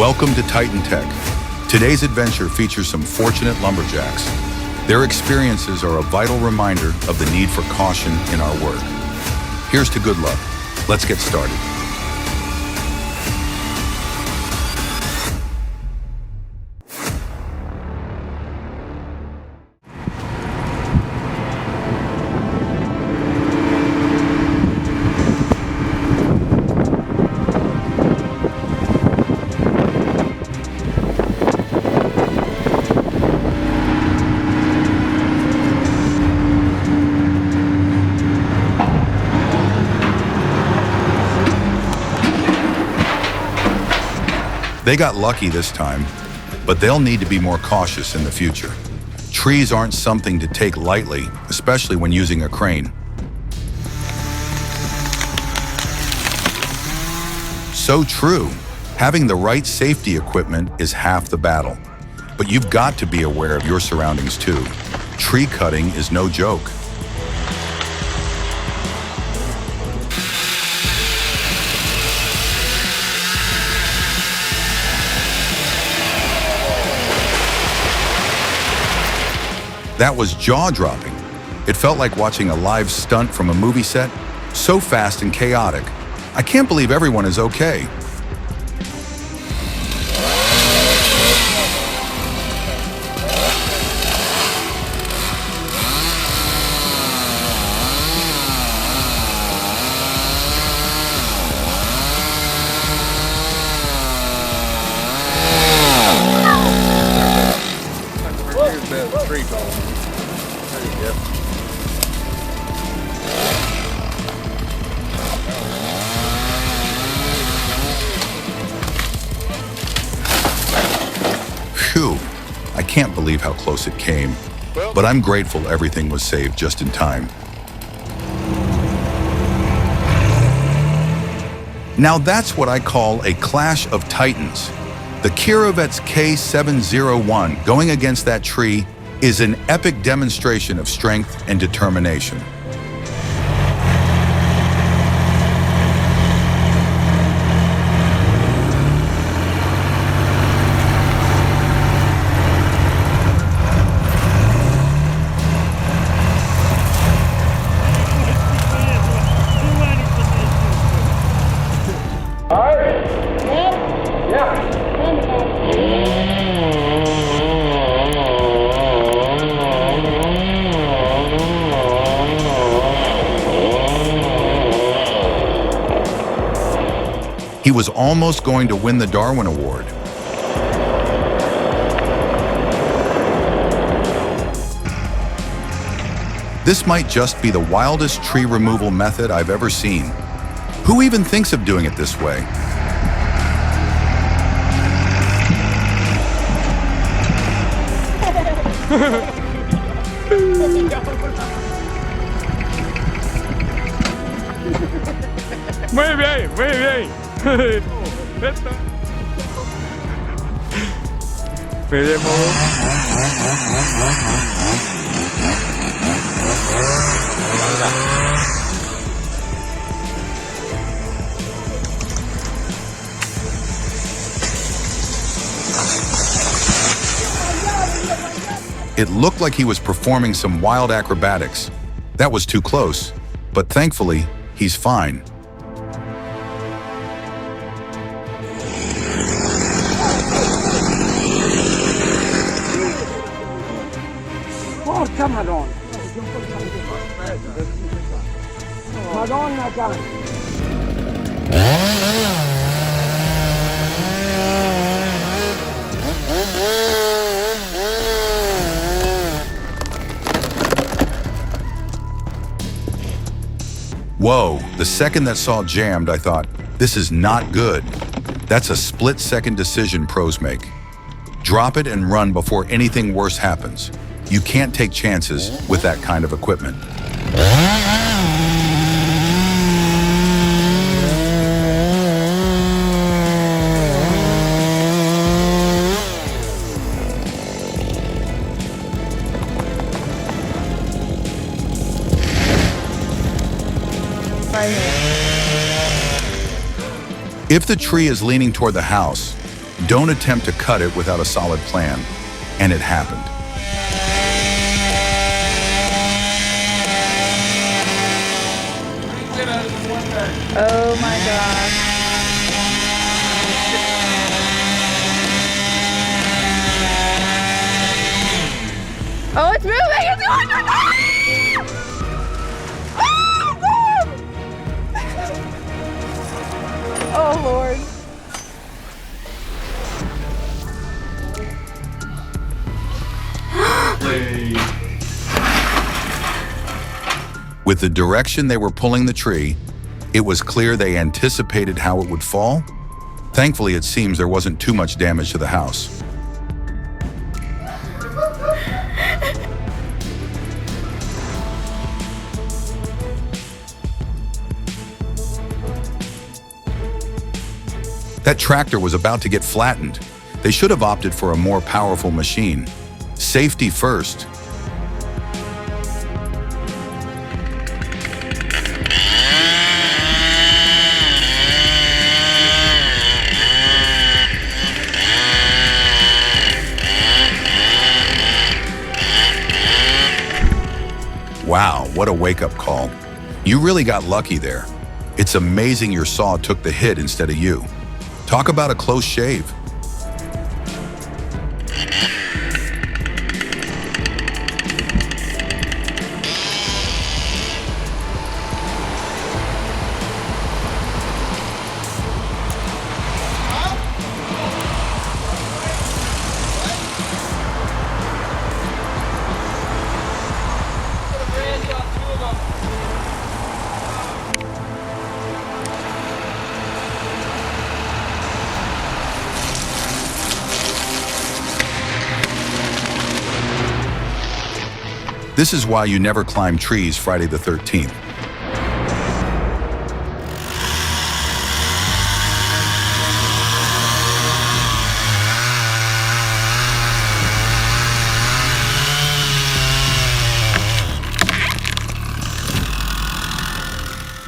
Welcome to Titan Tech. Today's adventure features some fortunate lumberjacks. Their experiences are a vital reminder of the need for caution in our work. Here's to good luck. Let's get started. They got lucky this time, but they'll need to be more cautious in the future. Trees aren't something to take lightly, especially when using a crane. So true. Having the right safety equipment is half the battle. But you've got to be aware of your surroundings too. Tree cutting is no joke. That was jaw-dropping. It felt like watching a live stunt from a movie set, so fast and chaotic. I can't believe everyone is okay. Phew, I can't believe how close it came, but I'm grateful everything was saved just in time. Now that's what I call a clash of titans. The Kiravet's K701 going against that tree is an epic demonstration of strength and determination. He was almost going to win the Darwin Award. This might just be the wildest tree removal method I've ever seen. Who even thinks of doing it this way? Muy bien, muy bien. Muy bien, It looked like he was performing some wild acrobatics. That was too close, but thankfully, he's fine. Porca Madonna! Madonna cara! Whoa, the second that saw jammed, I thought, this is not good. That's a split-second decision pros make. Drop it and run before anything worse happens. You can't take chances with that kind of equipment. If the tree is leaning toward the house, Don't attempt to cut it without a solid plan. And it happened. Oh my gosh. Oh, it's moving! It's going! Oh, Lord. With the direction they were pulling the tree, it was clear they anticipated how it would fall. Thankfully, it seems there wasn't too much damage to the house. That tractor was about to get flattened. They should have opted for a more powerful machine. Safety first. Wow, what a wake-up call. You really got lucky there. It's amazing your saw took the hit instead of you. Talk about a close shave. This is why you never climb trees Friday the 13th.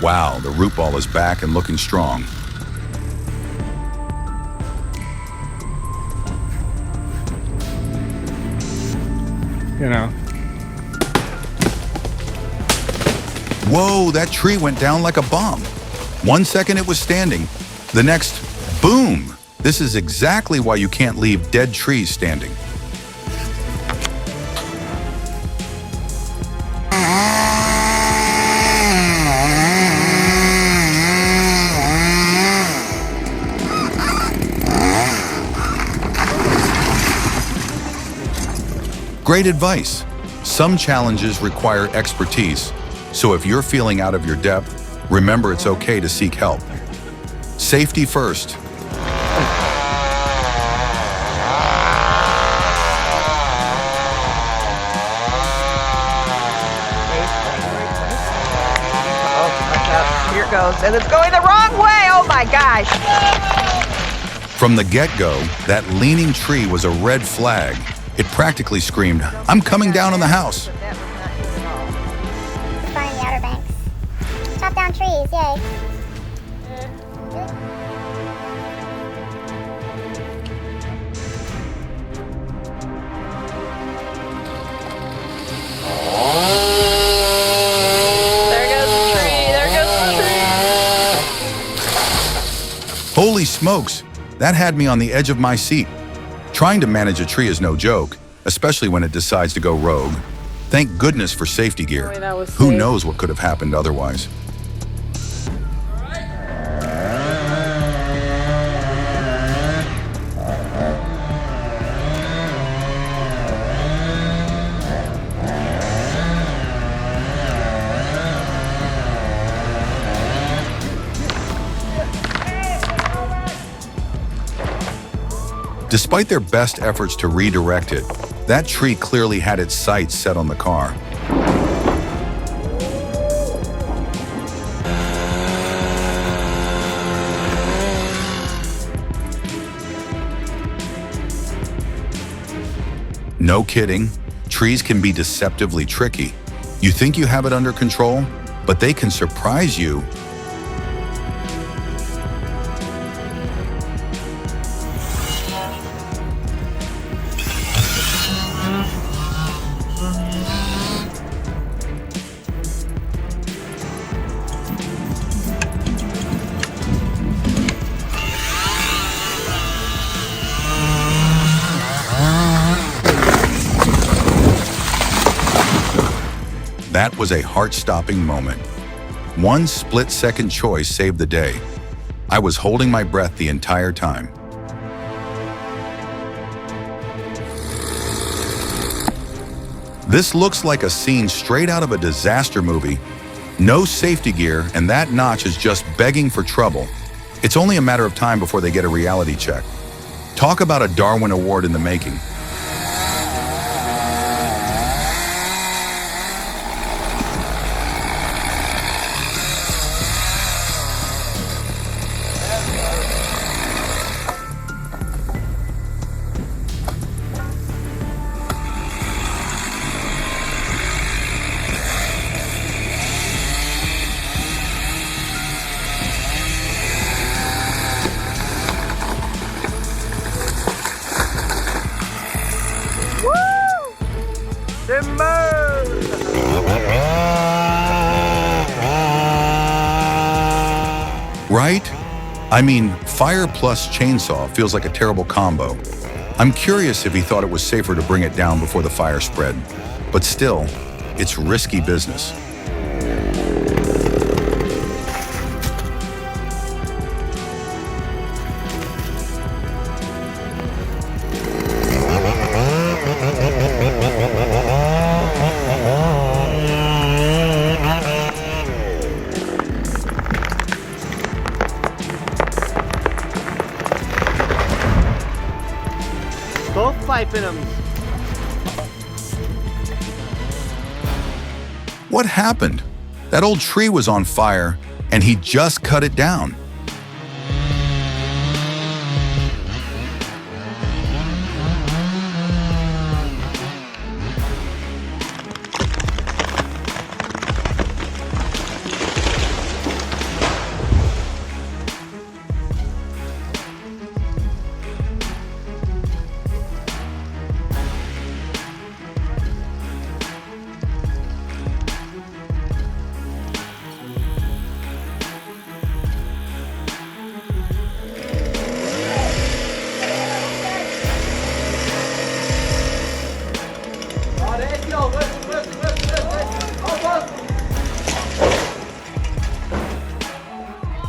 Wow, the root ball is back and looking strong. You know. Whoa, that tree went down like a bomb. 1 second it was standing, the next, boom! This is exactly why you can't leave dead trees standing. Great advice. Some challenges require expertise. So if you're feeling out of your depth, remember it's okay to seek help. Safety first. Here it goes, and it's going the wrong way. Oh my gosh. From the get-go, that leaning tree was a red flag. It practically screamed, "I'm coming down on the house." Find the Outer Banks. Chop down trees, yay. There goes the tree. There goes the tree. Holy smokes, that had me on the edge of my seat. Trying to manage a tree is no joke, especially when it decides to go rogue. Thank goodness for safety gear. Boy, that was Who safe. knows what could have happened otherwise? Despite their best efforts to redirect it, that tree clearly had its sights set on the car. No kidding, trees can be deceptively tricky. You think you have it under control, but they can surprise you. That was a heart-stopping moment. One split-second choice saved the day. I was holding my breath the entire time. This looks like a scene straight out of a disaster movie. No safety gear, and that notch is just begging for trouble. It's only a matter of time before they get a reality check. Talk about a Darwin Award in the making. Right? I mean, fire plus chainsaw feels like a terrible combo. I'm curious if he thought it was safer to bring it down before the fire spread. But still, it's risky business. Both piping them. What happened? That old tree was on fire, and he just cut it down.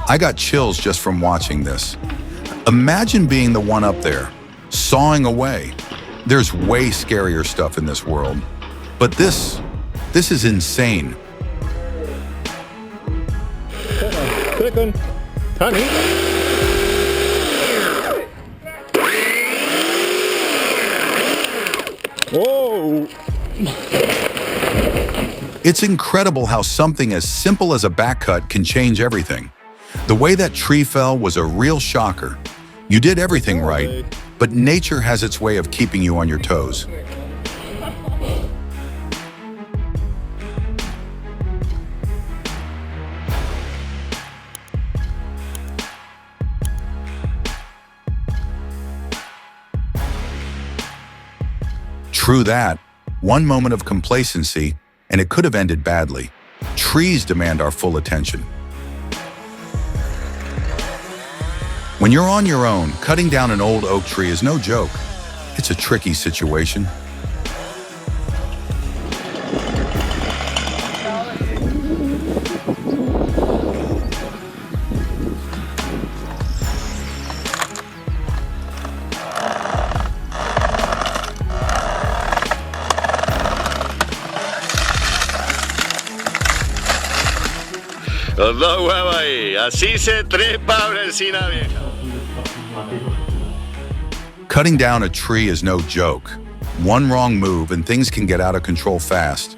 I got chills just from watching this. Imagine being the one up there, sawing away. There's way scarier stuff in this world. But this is insane. Second, honey. Whoa! It's incredible how something as simple as a back cut can change everything. The way that tree fell was a real shocker. You did everything right, but nature has its way of keeping you on your toes. True that. One moment of complacency, and it could have ended badly. Trees demand our full attention. When you're on your own, cutting down an old oak tree is no joke. It's a tricky situation. Los dos huevos ahí, así se trepa una encina vieja. Cutting down a tree is no joke. One wrong move and things can get out of control fast.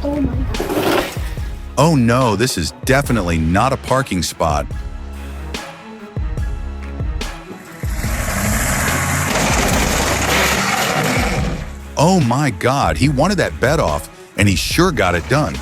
Oh my god. Oh no, this is definitely not a parking spot. Oh my God, he wanted that bed off, and he sure got it done.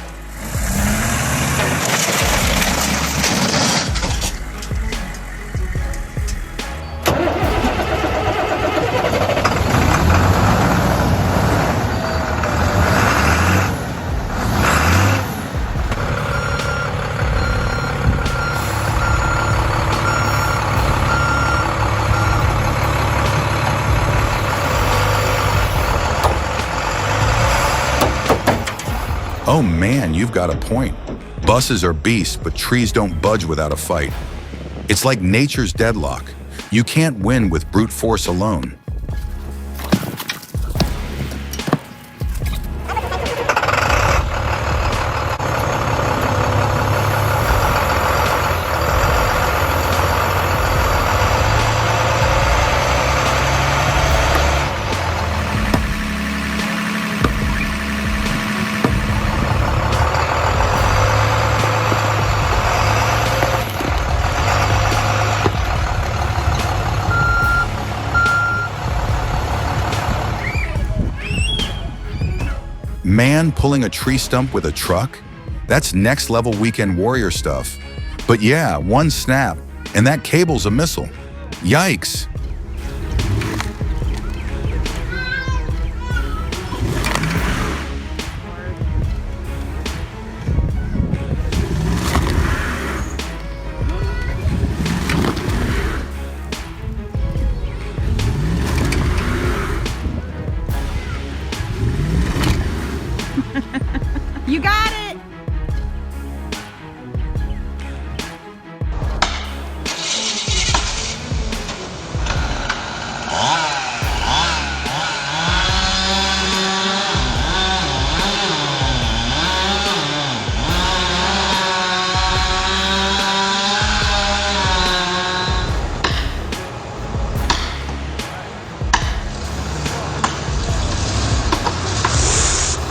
Oh man, you've got a point. Buses are beasts, but trees don't budge without a fight. It's like nature's deadlock. You can't win with brute force alone. Man pulling a tree stump with a truck? That's next level weekend warrior stuff. But yeah, one snap, and that cable's a missile. Yikes! You got it!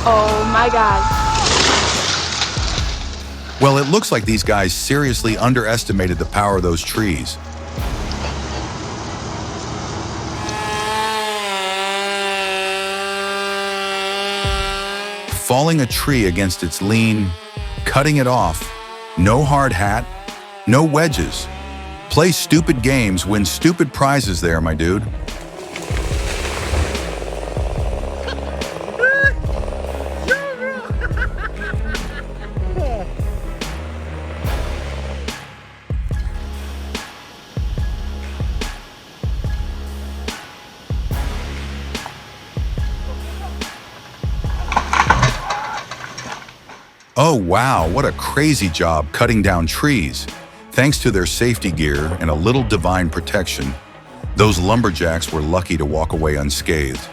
Oh my god. Well, it looks like these guys seriously underestimated the power of those trees. Falling a tree against its lean, cutting it off, no hard hat, no wedges. Play stupid games, win stupid prizes there, my dude. Oh wow, what a crazy job cutting down trees. Thanks to their safety gear and a little divine protection, those lumberjacks were lucky to walk away unscathed.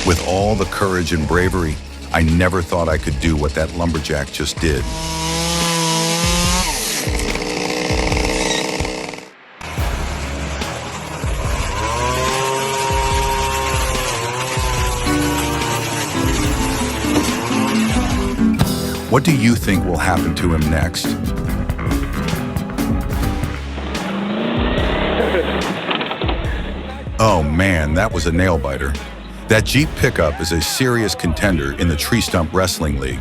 With all the courage and bravery, I never thought I could do what that lumberjack just did. What do you think will happen to him next? Oh man, that was a nail biter. That Jeep pickup is a serious contender in the Tree Stump Wrestling League.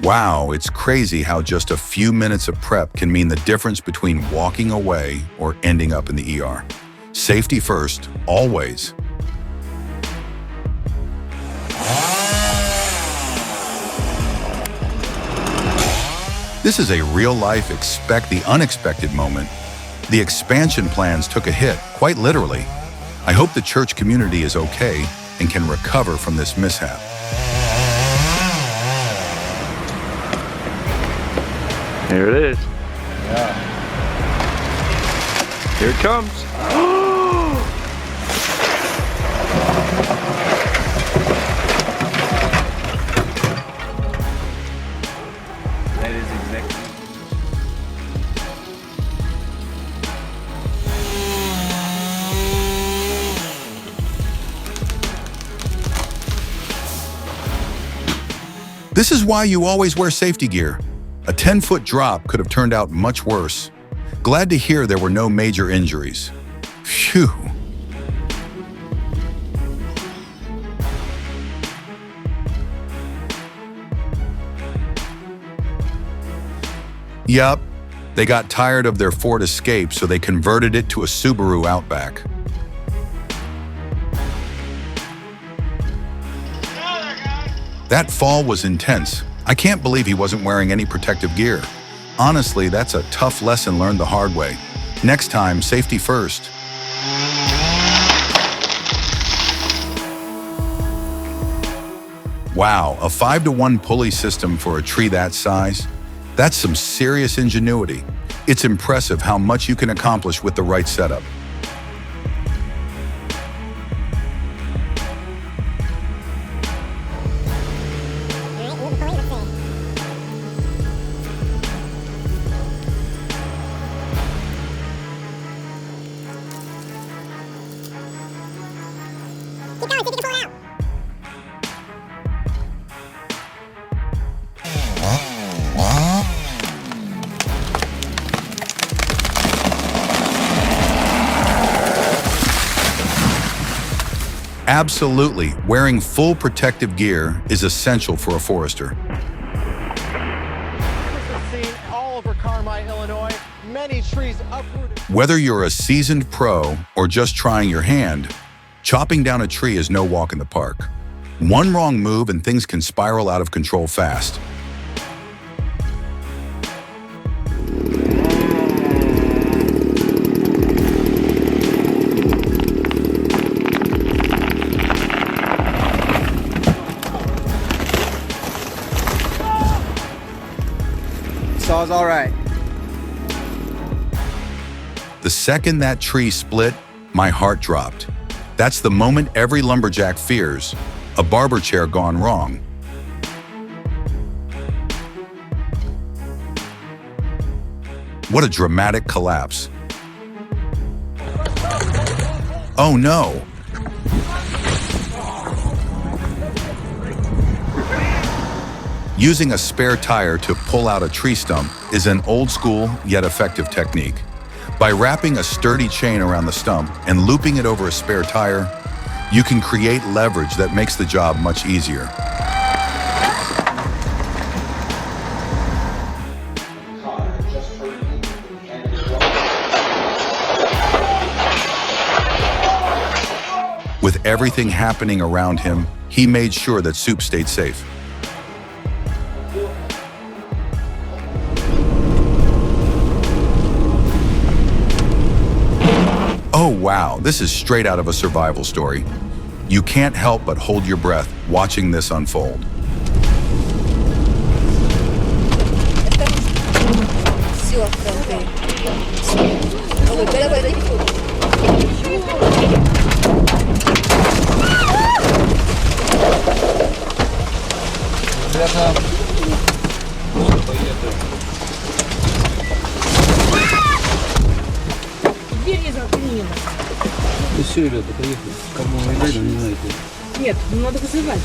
Wow, it's crazy how just a few minutes of prep can mean the difference between walking away or ending up in the ER. Safety first, always. This is a real-life expect the unexpected moment. The expansion plans took a hit, quite literally. I hope the church community is okay and can recover from this mishap. Here it is. Yeah. Here it comes. That is This is why you always wear safety gear. A 10-foot drop could have turned out much worse. Glad to hear there were no major injuries. Phew. Yup, they got tired of their Ford Escape, so they converted it to a Subaru Outback. That fall was intense. I can't believe he wasn't wearing any protective gear. Honestly, that's a tough lesson learned the hard way. Next time, safety first. Wow, a 5-to-1 pulley system for a tree that size? That's some serious ingenuity. It's impressive how much you can accomplish with the right setup. Absolutely, wearing full protective gear is essential for a forester. All over Carmi, Illinois, many trees uprooted. Whether you're a seasoned pro or just trying your hand, chopping down a tree is no walk in the park. One wrong move and things can spiral out of control fast. Saw's all right. The second that tree split, my heart dropped. That's the moment every lumberjack fears, a barber chair gone wrong. What a dramatic collapse. Oh no! Using a spare tire to pull out a tree stump is an old school yet effective technique. By wrapping a sturdy chain around the stump and looping it over a spare tire, you can create leverage that makes the job much easier. With everything happening around him, he made sure that Soup stayed safe. Oh wow, this is straight out of a survival story. You can't help but hold your breath watching this unfold. Все, ребята, поехали. Кому найду, не знаете. Нет, надо вызывать.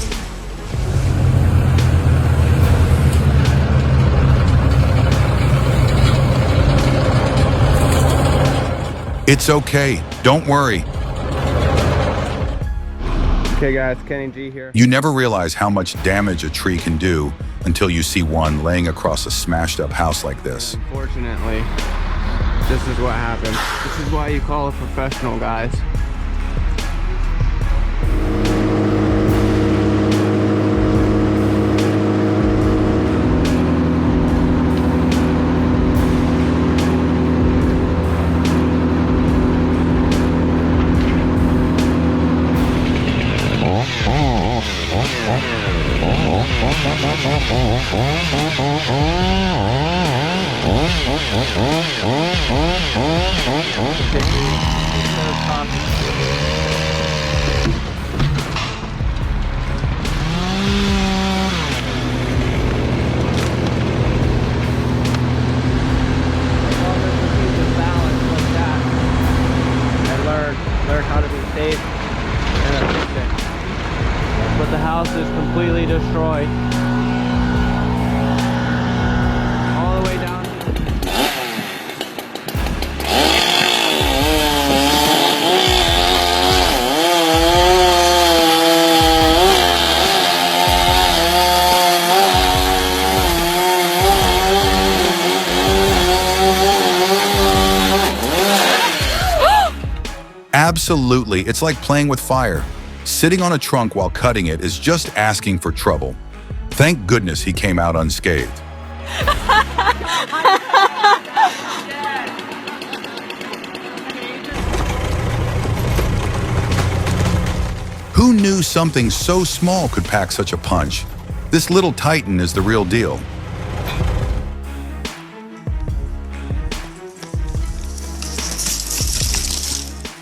It's okay, don't worry. Okay guys, Kenny G here. You never realize how much damage a tree can do until you see one laying across a smashed up house like this. Unfortunately, this is what happens. This is why you call a professional, guys. Learn how to be safe and efficient. But the house is completely destroyed. Absolutely, it's like playing with fire. Sitting on a trunk while cutting it is just asking for trouble. Thank goodness he came out unscathed. Who knew something so small could pack such a punch? This little titan is the real deal.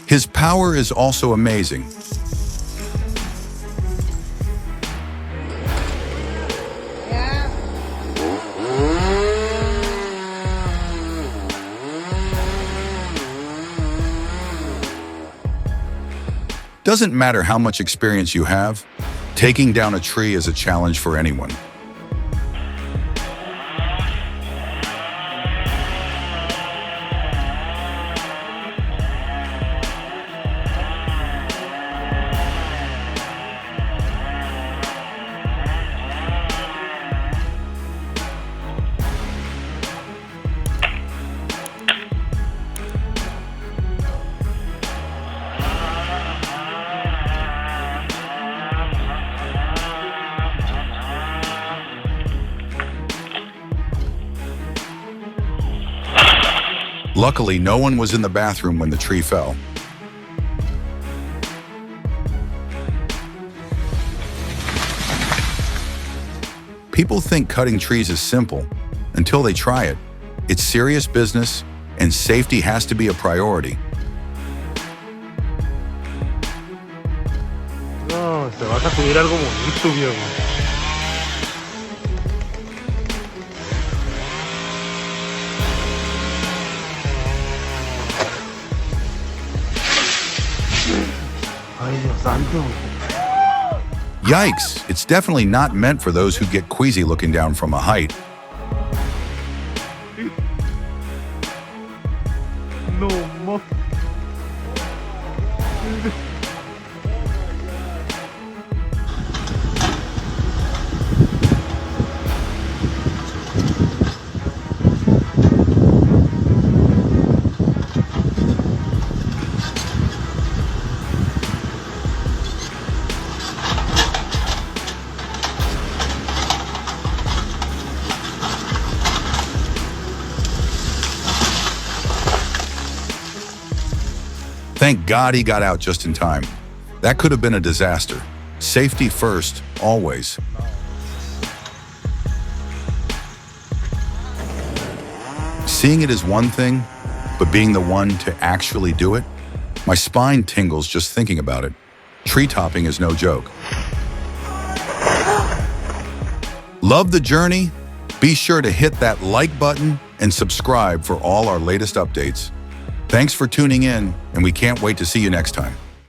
His power is also amazing. Doesn't matter how much experience you have, taking down a tree is a challenge for anyone. Luckily, no one was in the bathroom when the tree fell. People think cutting trees is simple until they try it. It's serious business, and safety has to be a priority. No, se va a sacudir algo bonito, viejo. Ay, Dios santo. Yikes, it's definitely not meant for those who get queasy looking down from a height. No, mo. Thank God he got out just in time. That could have been a disaster. Safety first, always. Seeing it is one thing, but being the one to actually do it, my spine tingles just thinking about it. Tree topping is no joke. Love the journey? Be sure to hit that like button and subscribe for all our latest updates. Thanks for tuning in, and we can't wait to see you next time.